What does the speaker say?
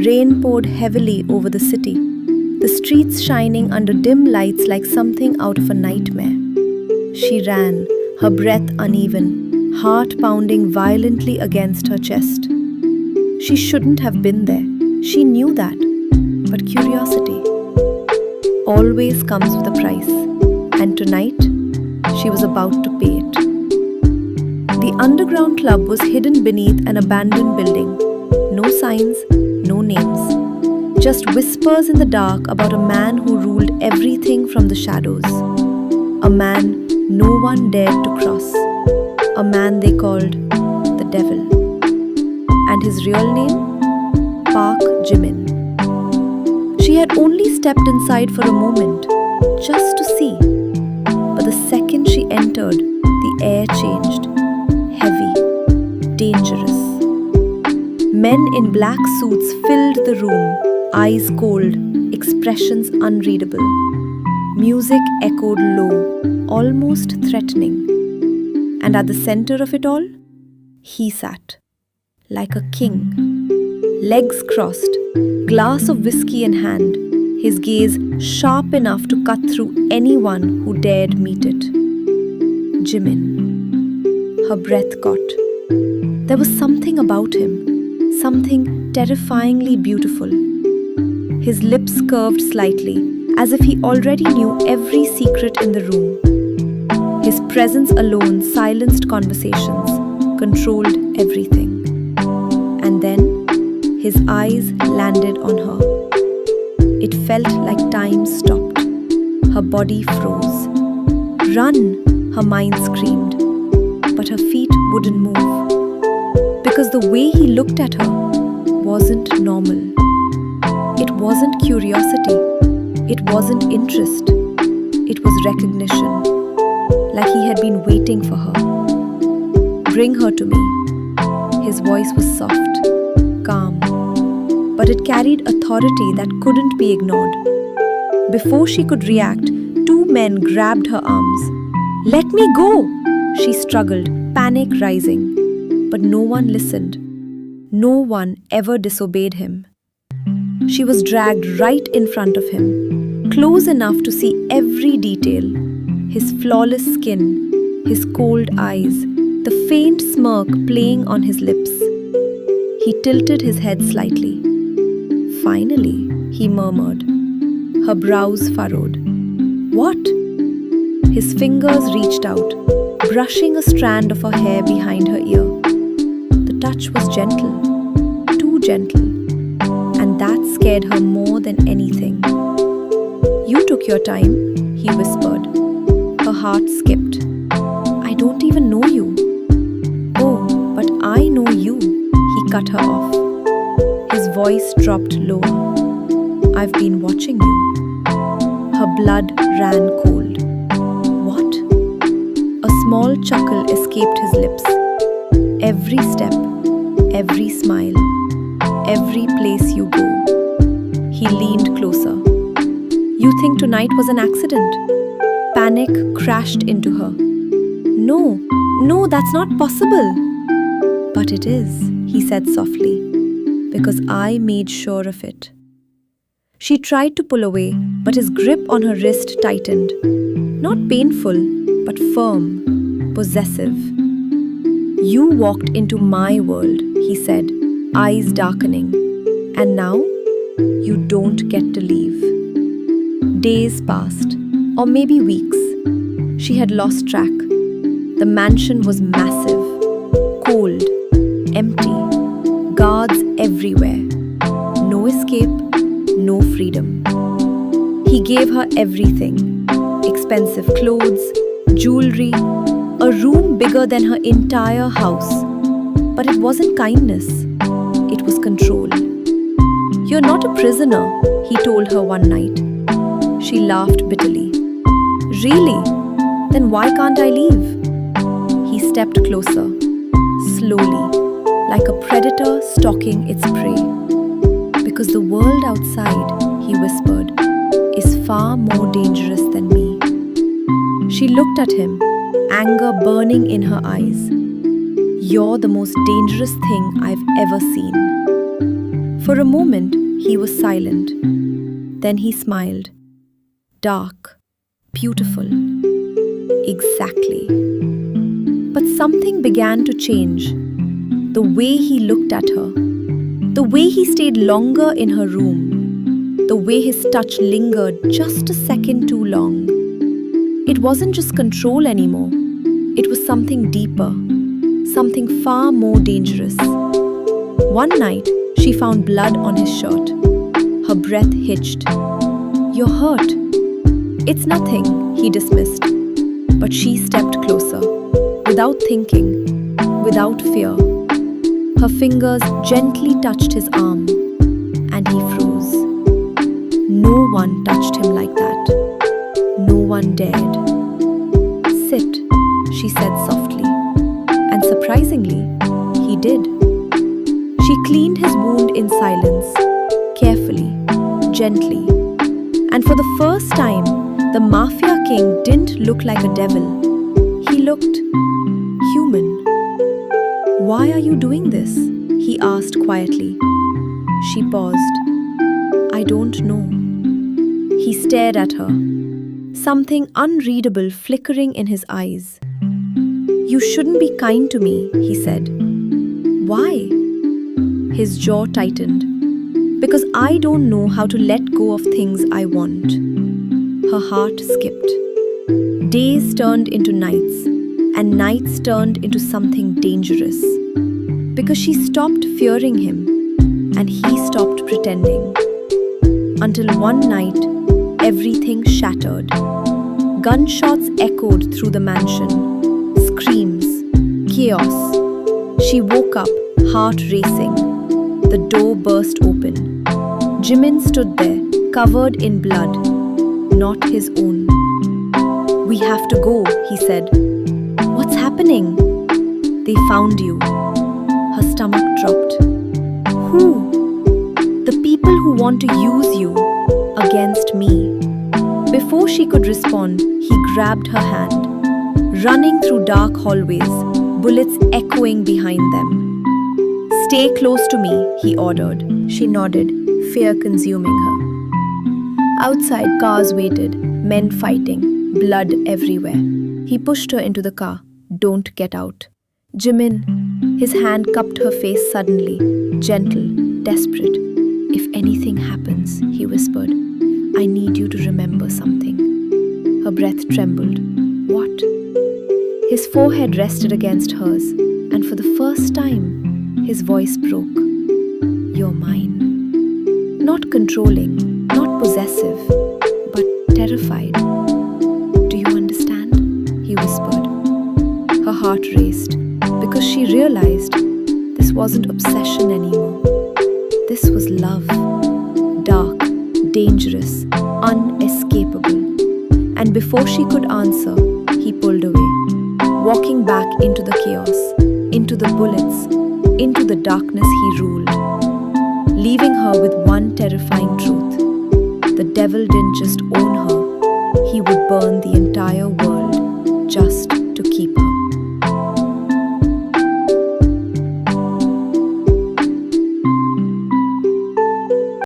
Rain poured heavily over the city, the streets shining under dim lights like something out of a nightmare. She ran, her breath uneven, heart pounding violently against her chest. She shouldn't have been there. She knew that. But curiosity always comes with a price, and tonight she was about to pay it. The underground club was hidden beneath an abandoned building. No signs, no names. Just whispers in the dark about a man who ruled everything from the shadows. A man no one dared to cross. A man they called the Devil. And his real name? Park Jimin. She had only stepped inside for a moment, just to see. But the second she entered, the air changed. Heavy, dangerous. Men in black suits filled the room, eyes cold, expressions unreadable. Music echoed low, almost threatening. And at the center of it all, he sat, like a king. Legs crossed, glass of whiskey in hand, his gaze sharp enough to cut through anyone who dared meet it. Jimin. Her breath caught. There was something about him, something terrifyingly beautiful. His lips curved slightly, as if he already knew every secret in the room. His presence alone silenced conversations, controlled everything. And then, his eyes landed on her. It felt like time stopped. Her body froze. Run, her mind screamed. But her feet wouldn't move. Because the way he looked at her wasn't normal. It wasn't curiosity. It wasn't interest. It was recognition. Like he had been waiting for her. Bring her to me. His voice was soft, calm. But it carried authority that couldn't be ignored. Before she could react, two men grabbed her arms. "Let me go!" She struggled, panic rising. But no one listened. No one ever disobeyed him. She was dragged right in front of him, close enough to see every detail. His flawless skin, his cold eyes, the faint smirk playing on his lips. He tilted his head slightly. "Finally," he murmured. Her brows furrowed. "What?" His fingers reached out, brushing a strand of her hair behind her ear. The touch was gentle, too gentle, and that scared her more than anything. "You took your time," he whispered. Her heart skipped. "I don't even know you." "Oh, but I know you," he cut her off. His voice dropped lower. "I've been watching you." Her blood ran cold. "What?" A small chuckle escaped his lips. "Every step, every smile, every place you go." He leaned closer. "You think tonight was an accident?" Panic crashed into her. No, that's not possible." "But it is," he said softly, "because I made sure of it." She tried to pull away, but his grip on her wrist tightened. Not painful, but firm, possessive. "You walked into my world," he said, eyes darkening. "And now, you don't get to leave." Days passed, or maybe weeks. She had lost track. The mansion was massive, cold, empty, guards everywhere. No escape, no freedom. He gave her everything. Expensive clothes, jewelry, a room bigger than her entire house. But it wasn't kindness. It was control. "You're not a prisoner," he told her one night. She laughed bitterly. "Really? Then why can't I leave?" He stepped closer, slowly, like a predator stalking its prey. "Because the world outside," he whispered, "is far more dangerous than me." She looked at him, anger burning in her eyes. "You're the most dangerous thing I've ever seen." For a moment, he was silent. Then he smiled. Dark, beautiful. Exactly. But something began to change. The way he looked at her. The way he stayed longer in her room. The way his touch lingered just a second too long. It wasn't just control anymore. It was something deeper. Something far more dangerous. One night, she found blood on his shirt. Her breath hitched. "You're hurt." "It's nothing," he dismissed. But she stepped closer, without thinking, without fear. Her fingers gently touched his arm, and he froze. No one touched him like that. No one dared. "Sit," she said softly. And surprisingly, he did. She cleaned his wound in silence, carefully, gently. And for the first time, the Mafia king didn't look like a devil. He looked human. "Why are you doing this?" he asked quietly. She paused. "I don't know." He stared at her, something unreadable flickering in his eyes. "You shouldn't be kind to me," he said. "Why?" His jaw tightened. "Because I don't know how to let go of things I want." Her heart skipped. Days turned into nights, and nights turned into something dangerous. Because she stopped fearing him, and he stopped pretending. Until one night, everything shattered. Gunshots echoed through the mansion. Screams. Chaos. She woke up, heart racing. The door burst open. Jimin stood there, covered in blood. Not his own. "We have to go," he said. "What's happening?" "They found you." Her stomach dropped. "Who?" "The people who want to use you against me." Before she could respond, he grabbed her hand. Running through dark hallways, bullets echoing behind them. "Stay close to me," he ordered. She nodded, fear consuming her. Outside, cars waited, men fighting, blood everywhere. He pushed her into the car. "Don't get out." "Jimin." His hand cupped her face suddenly, gentle, desperate. "If anything happens," he whispered, "I need you to remember something." Her breath trembled. "What?" His forehead rested against hers, and for the first time, his voice broke. "You're mine." Not controlling, not possessive, but terrified. "Do you understand?" he whispered. Her heart raced, because she realized this wasn't obsession anymore. This was love. Dark, dangerous, unescapable. And before she could answer, he pulled away, walking back into the chaos, into the bullets, into the darkness he ruled, leaving her with one terrifying truth. The devil didn't just own her, he would burn the entire world.